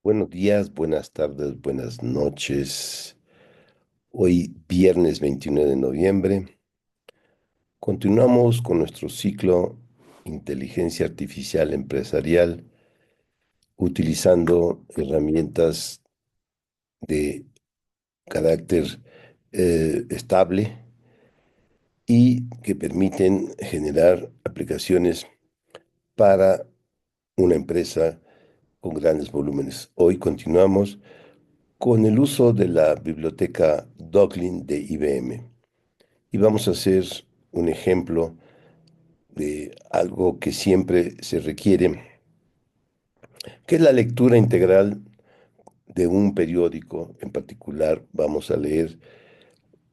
Buenos días, buenas tardes, buenas noches. Hoy, viernes 21 de noviembre, continuamos con nuestro ciclo Inteligencia Artificial Empresarial, utilizando herramientas de carácter estable y que permiten generar aplicaciones para una empresa con grandes volúmenes. Hoy continuamos con el uso de la biblioteca Docklin de IBM. Y vamos a hacer un ejemplo de algo que siempre se requiere, que es la lectura integral de un periódico. En particular, vamos a leer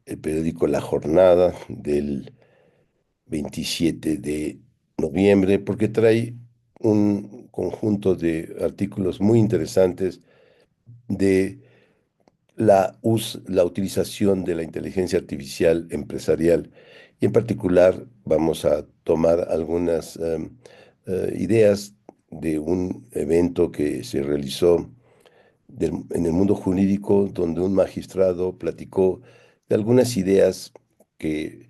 el periódico La Jornada del 27 de noviembre, porque trae un conjunto de artículos muy interesantes de la utilización de la inteligencia artificial empresarial. Y en particular vamos a tomar algunas ideas de un evento que se realizó en el mundo jurídico, donde un magistrado platicó de algunas ideas que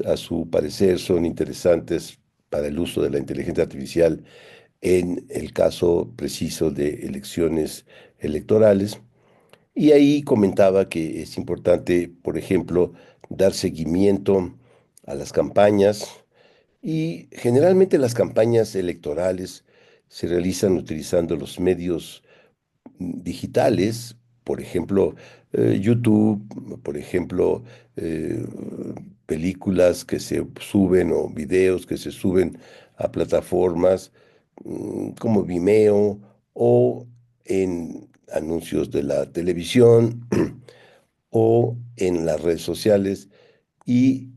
a su parecer son interesantes para el uso de la inteligencia artificial en el caso preciso de elecciones electorales. Y ahí comentaba que es importante, por ejemplo, dar seguimiento a las campañas y generalmente las campañas electorales se realizan utilizando los medios digitales, por ejemplo, YouTube, por ejemplo, eh, películas que se suben o videos que se suben a plataformas como Vimeo o en anuncios de la televisión o en las redes sociales. Y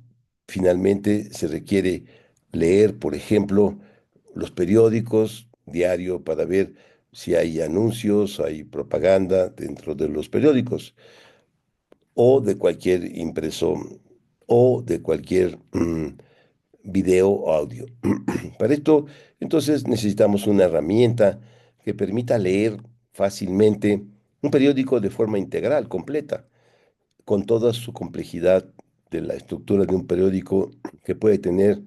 finalmente se requiere leer, por ejemplo, los periódicos diario para ver si hay anuncios, hay propaganda dentro de los periódicos o de cualquier impreso o de cualquier video o audio. Para esto, entonces necesitamos una herramienta que permita leer fácilmente un periódico de forma integral, completa, con toda su complejidad de la estructura de un periódico que puede tener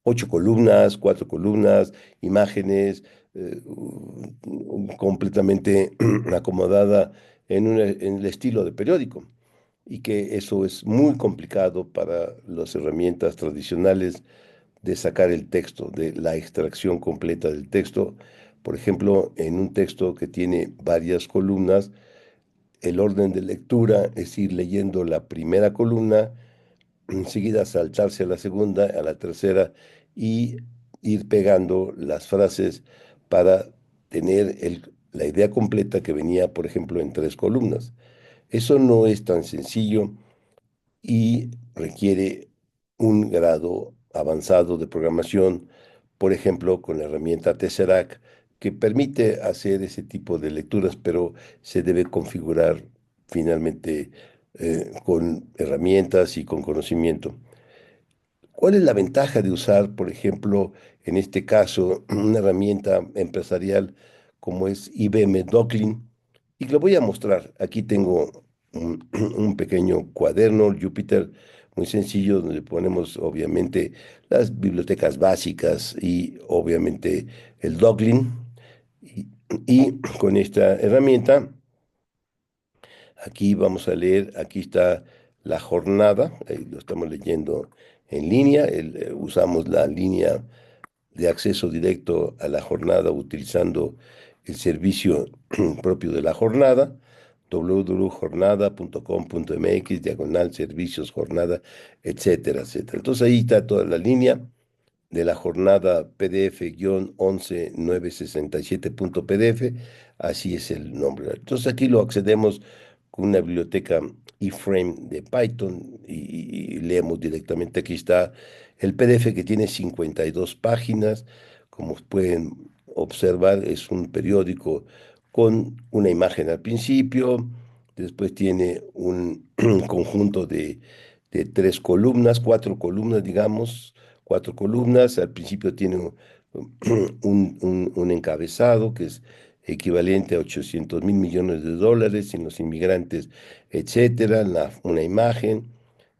8 columnas, 4 columnas, imágenes, completamente acomodada en el estilo de periódico. Y que eso es muy complicado para las herramientas tradicionales de sacar el texto, de la extracción completa del texto. Por ejemplo, en un texto que tiene varias columnas, el orden de lectura es ir leyendo la primera columna, enseguida saltarse a la segunda, a la tercera y ir pegando las frases para tener la idea completa que venía, por ejemplo, en 3 columnas. Eso no es tan sencillo y requiere un grado avanzado de programación, por ejemplo, con la herramienta Tesseract, que permite hacer ese tipo de lecturas, pero se debe configurar finalmente con herramientas y con conocimiento. ¿Cuál es la ventaja de usar, por ejemplo, en este caso, una herramienta empresarial como es IBM Docklin? Y lo voy a mostrar. Aquí tengo un pequeño cuaderno Jupyter muy sencillo donde ponemos obviamente las bibliotecas básicas y obviamente el Docklin. Y, y con esta herramienta, aquí vamos a leer, aquí está la jornada, ahí lo estamos leyendo en línea, usamos la línea de acceso directo a la jornada utilizando el servicio propio de la jornada, www.jornada.com.mx, diagonal, servicios, jornada, etcétera, etcétera. Entonces ahí está toda la línea de la jornada PDF-11967.pdf, así es el nombre. Entonces aquí lo accedemos con una biblioteca iframe de Python y leemos directamente. Aquí está el PDF que tiene 52 páginas. Como pueden observar, es un periódico con una imagen al principio, después tiene un conjunto de 3 columnas, 4 columnas, digamos, 4 columnas. Al principio tiene un encabezado que es equivalente a 800.000 millones de dólares sin los inmigrantes, etcétera, una imagen.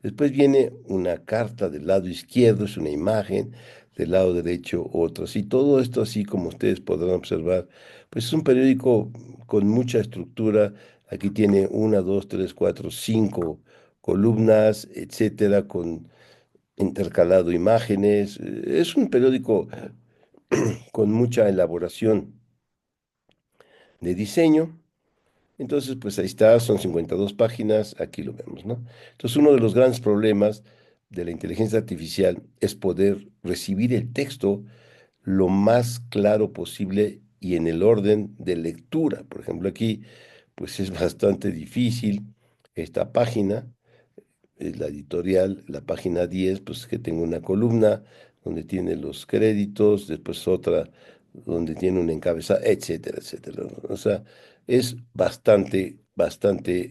Después viene una carta del lado izquierdo, es una imagen, del lado derecho otras. Y todo esto, así como ustedes podrán observar, pues es un periódico con mucha estructura. Aquí tiene una, dos, tres, cuatro, cinco columnas, etcétera, con intercalado imágenes. Es un periódico con mucha elaboración de diseño. Entonces, pues ahí está, son 52 páginas, aquí lo vemos, ¿no? Entonces, uno de los grandes problemas de la inteligencia artificial es poder recibir el texto lo más claro posible y en el orden de lectura. Por ejemplo, aquí, pues es bastante difícil esta página, es la editorial, la página 10 pues que tengo una columna donde tiene los créditos, después otra donde tiene un encabezado, etcétera, etcétera, ¿no? O sea, es bastante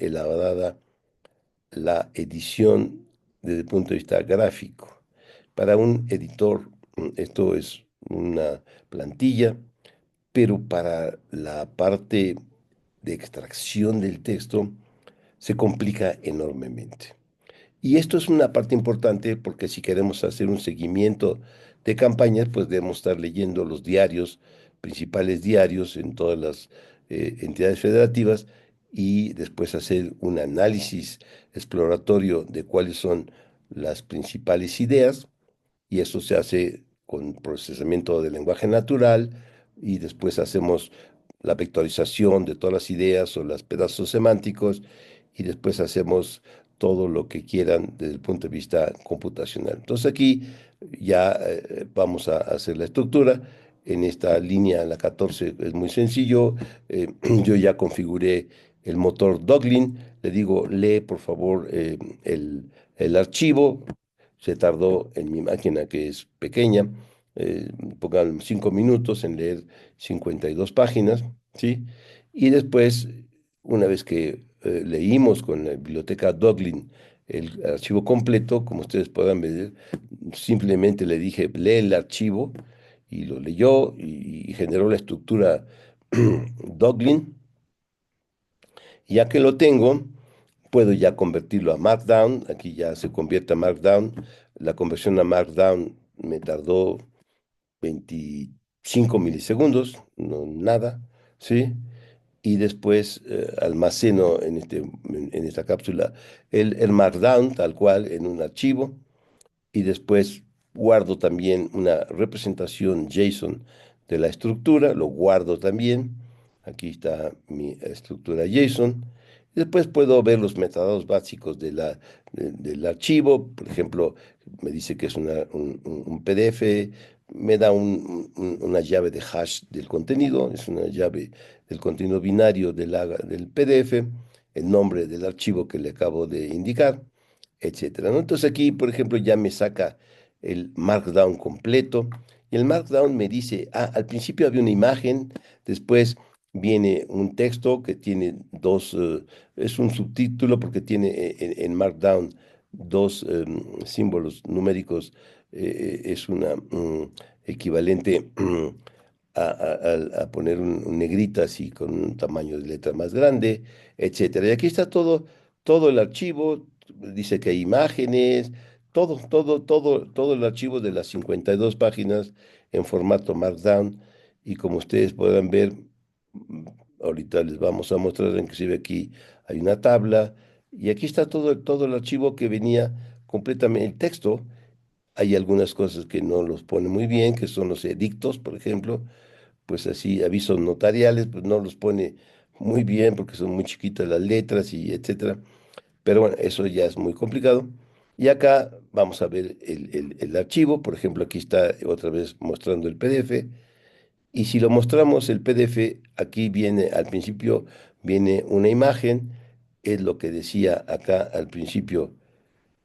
elaborada la edición desde el punto de vista gráfico. Para un editor, esto es una plantilla, pero para la parte de extracción del texto se complica enormemente. Y esto es una parte importante porque si queremos hacer un seguimiento de campañas, pues debemos estar leyendo los diarios, principales diarios en todas las entidades federativas y después hacer un análisis exploratorio de cuáles son las principales ideas y eso se hace con procesamiento del lenguaje natural y después hacemos la vectorización de todas las ideas o los pedazos semánticos y después hacemos todo lo que quieran desde el punto de vista computacional. Entonces aquí ya vamos a hacer la estructura. En esta línea, la 14, es muy sencillo. Yo ya configuré el motor Doglin. Le digo, lee por favor el archivo. Se tardó en mi máquina, que es pequeña, pongan 5 minutos en leer 52 páginas, ¿sí? Y después, una vez que leímos con la biblioteca Doglin el archivo completo, como ustedes puedan ver, simplemente le dije, lee el archivo, y lo leyó y generó la estructura Doglin. Ya que lo tengo, puedo ya convertirlo a Markdown. Aquí ya se convierte a Markdown. La conversión a Markdown me tardó 25 milisegundos, no nada, ¿sí? Y después almaceno en esta cápsula el Markdown tal cual en un archivo y después guardo también una representación JSON de la estructura, lo guardo también. Aquí está mi estructura JSON. Y después puedo ver los metadatos básicos del archivo. Por ejemplo, me dice que es un PDF, me da una llave de hash del contenido, es una llave del contenido binario del PDF, el nombre del archivo que le acabo de indicar, etcétera, ¿no? Entonces aquí, por ejemplo, ya me saca el Markdown completo y el Markdown me dice, al principio había una imagen, después viene un texto que tiene es un subtítulo porque tiene en Markdown dos símbolos numéricos, es una equivalente a poner un negrita así con un tamaño de letra más grande, etcétera. Y aquí está todo el archivo, dice que hay imágenes, todo el archivo de las 52 páginas en formato Markdown. Y como ustedes puedan ver, mm, ahorita les vamos a mostrar, inclusive aquí hay una tabla, y aquí está todo el archivo que venía completamente, el texto. Hay algunas cosas que no los pone muy bien, que son los edictos, por ejemplo, pues así, avisos notariales, pues no los pone muy bien porque son muy chiquitas las letras y etcétera. Pero bueno, eso ya es muy complicado. Y acá vamos a ver el archivo. Por ejemplo, aquí está otra vez mostrando el PDF. Y si lo mostramos el PDF, aquí viene, al principio viene una imagen. Es lo que decía acá al principio,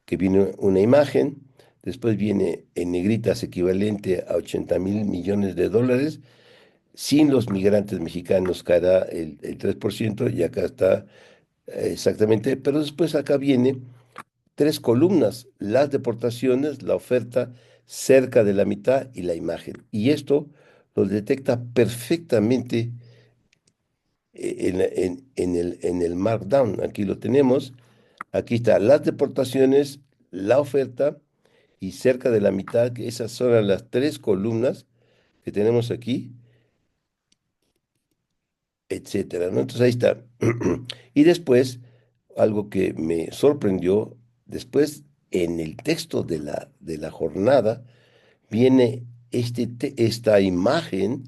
que viene una imagen. Después viene en negritas equivalente a 80.000 millones de dólares. Sin los migrantes mexicanos caerá el 3% y acá está exactamente. Pero después acá viene tres columnas, las deportaciones, la oferta, cerca de la mitad y la imagen. Y esto lo detecta perfectamente en el Markdown. Aquí lo tenemos. Aquí está las deportaciones, la oferta y cerca de la mitad, que esas son las tres columnas que tenemos aquí, etcétera, ¿no? Entonces ahí está. Y después, algo que me sorprendió, después en el texto de la jornada viene esta imagen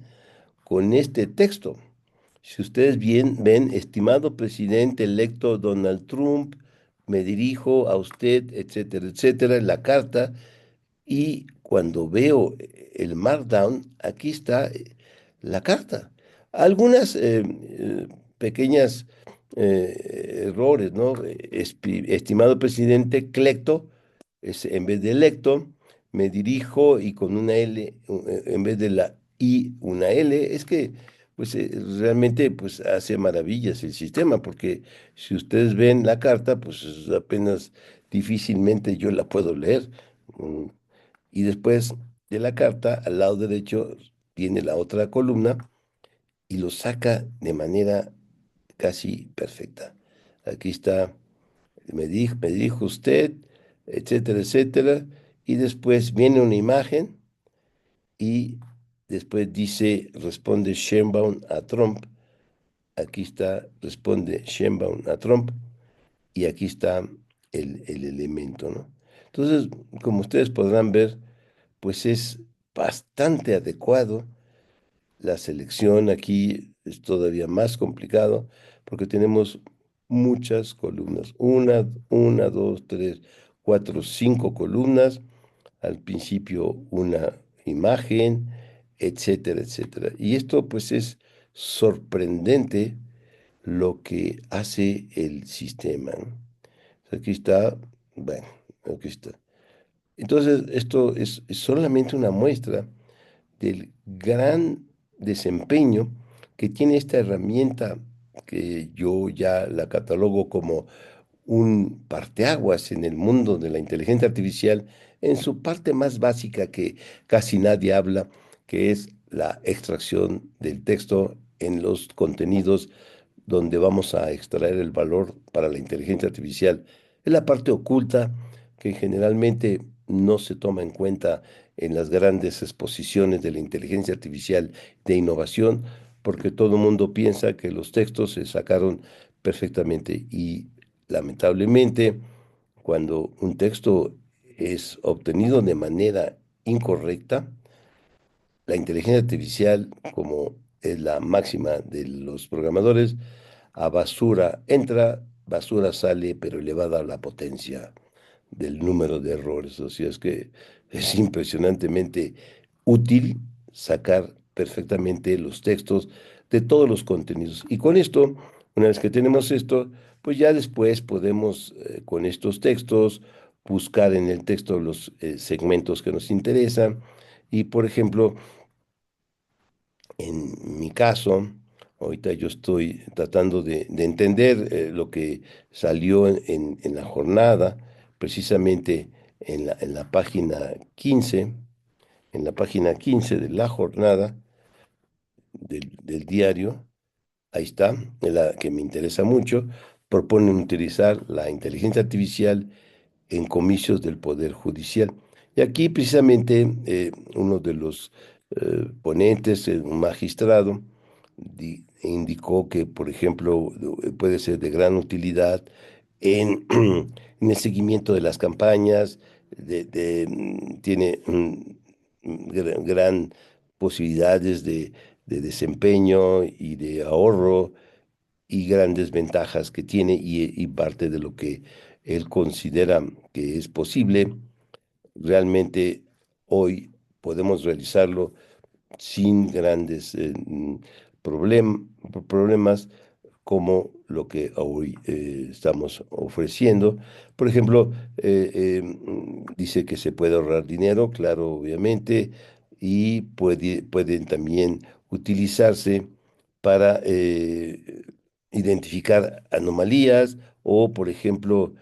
con este texto. Si ustedes bien ven, estimado presidente electo Donald Trump, me dirijo a usted, etcétera, etcétera, en la carta. Y cuando veo el Markdown, aquí está la carta. Algunas pequeñas errores, ¿no? Estimado presidente Clecto, es, en vez de electo, me dirijo y con una L, en vez de la I, una L. Es que pues realmente pues hace maravillas el sistema, porque si ustedes ven la carta, pues apenas difícilmente yo la puedo leer. Mm, y después de la carta, al lado derecho, tiene la otra columna y lo saca de manera casi perfecta. Aquí está, me dijo usted, etcétera, etcétera. Y después viene una imagen y después dice, responde Sheinbaum a Trump. Aquí está, responde Sheinbaum a Trump. Y aquí está el elemento, ¿no? Entonces, como ustedes podrán ver, pues es bastante adecuado. La selección aquí es todavía más complicado porque tenemos muchas columnas. Una, dos, tres, cuatro, cinco columnas. Al principio una imagen, etcétera, etcétera. Y esto pues es sorprendente lo que hace el sistema, ¿no? Aquí está, bueno, aquí está. Entonces, esto es solamente una muestra del gran desempeño que tiene esta herramienta que yo ya la catalogo como un parteaguas en el mundo de la inteligencia artificial en su parte más básica que casi nadie habla, que es la extracción del texto en los contenidos donde vamos a extraer el valor para la inteligencia artificial. Es la parte oculta que generalmente no se toma en cuenta en las grandes exposiciones de la inteligencia artificial de innovación, porque todo el mundo piensa que los textos se sacaron perfectamente y lamentablemente cuando un texto es obtenido de manera incorrecta, la inteligencia artificial, como es la máxima de los programadores, a basura entra, basura sale, pero elevada la potencia del número de errores. O sea, es que es impresionantemente útil sacar perfectamente los textos de todos los contenidos. Y con esto, una vez que tenemos esto, pues ya después podemos con estos textos buscar en el texto los segmentos que nos interesan. Y por ejemplo, en mi caso, ahorita yo estoy tratando de entender lo que salió en la jornada, precisamente en la página 15, en la página 15 de la jornada del diario. Ahí está, en la que me interesa mucho, proponen utilizar la inteligencia artificial en comicios del Poder Judicial. Y aquí precisamente uno de los ponentes, un magistrado, indicó que, por ejemplo, puede ser de gran utilidad en, en el seguimiento de las campañas, tiene gran posibilidades de desempeño y de ahorro y grandes ventajas que tiene y parte de lo que él considera que es posible, realmente hoy podemos realizarlo sin grandes problemas como lo que hoy estamos ofreciendo. Por ejemplo, dice que se puede ahorrar dinero, claro, obviamente, y pueden también utilizarse para identificar anomalías o, por ejemplo,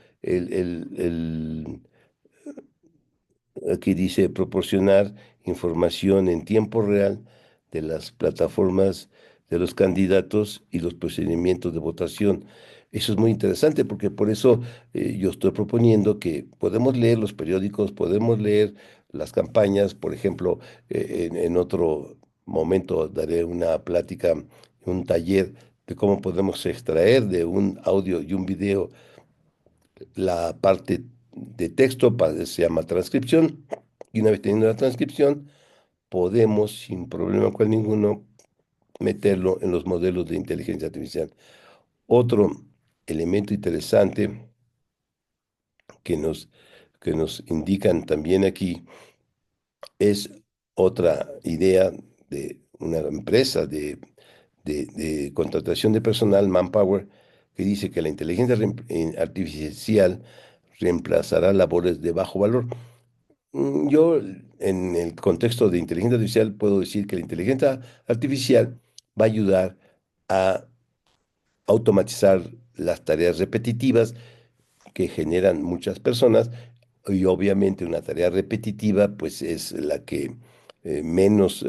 aquí dice proporcionar información en tiempo real de las plataformas de los candidatos y los procedimientos de votación. Eso es muy interesante porque por eso yo estoy proponiendo que podemos leer los periódicos, podemos leer las campañas, por ejemplo, en otro momento daré una plática, un taller de cómo podemos extraer de un audio y un video la parte de texto, se llama transcripción, y una vez teniendo la transcripción, podemos sin problema con ninguno meterlo en los modelos de inteligencia artificial. Otro elemento interesante que nos, que nos indican también aquí es otra idea de una empresa de contratación de personal, Manpower, que dice que la inteligencia artificial reemplazará labores de bajo valor. Yo, en el contexto de inteligencia artificial, puedo decir que la inteligencia artificial va a ayudar a automatizar las tareas repetitivas que generan muchas personas y obviamente una tarea repetitiva pues es la que menos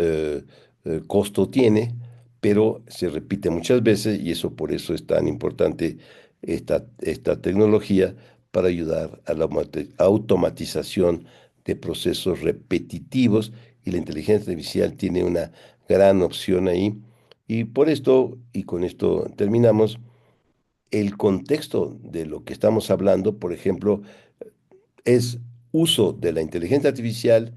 costo tiene, pero se repite muchas veces y eso por eso es tan importante esta tecnología para ayudar a la automatización de procesos repetitivos y la inteligencia artificial tiene una gran opción ahí. Y por esto, y con esto terminamos, el contexto de lo que estamos hablando, por ejemplo, es uso de la inteligencia artificial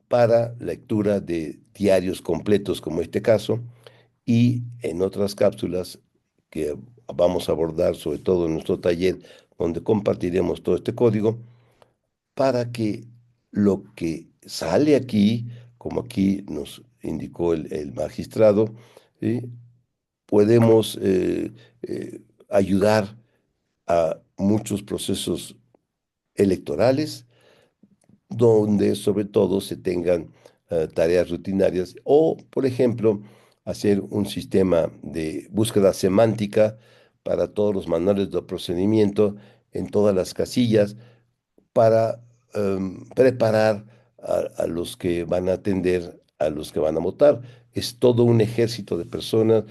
para lectura de diarios completos, como este caso, y en otras cápsulas que vamos a abordar, sobre todo en nuestro taller, donde compartiremos todo este código, para que lo que sale aquí, como aquí nos indicó el magistrado, ¿sí? Podemos ayudar a muchos procesos electorales, donde sobre todo se tengan tareas rutinarias o, por ejemplo, hacer un sistema de búsqueda semántica para todos los manuales de procedimiento en todas las casillas para preparar a los que van a atender, a los que van a votar. Es todo un ejército de personas,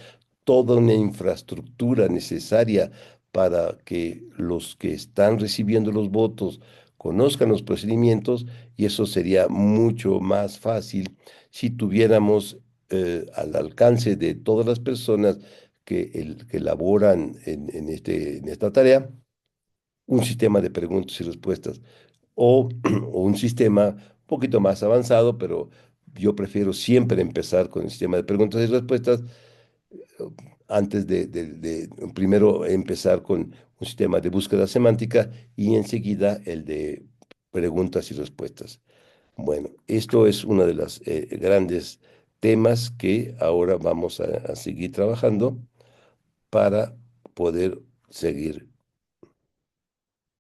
toda una infraestructura necesaria para que los que están recibiendo los votos conozcan los procedimientos y eso sería mucho más fácil si tuviéramos al alcance de todas las personas que laboran en esta tarea un sistema de preguntas y respuestas o, o un sistema un poquito más avanzado, pero yo prefiero siempre empezar con el sistema de preguntas y respuestas antes de primero empezar con un sistema de búsqueda semántica y enseguida el de preguntas y respuestas. Bueno, esto es uno de los grandes temas que ahora vamos a seguir trabajando para poder seguir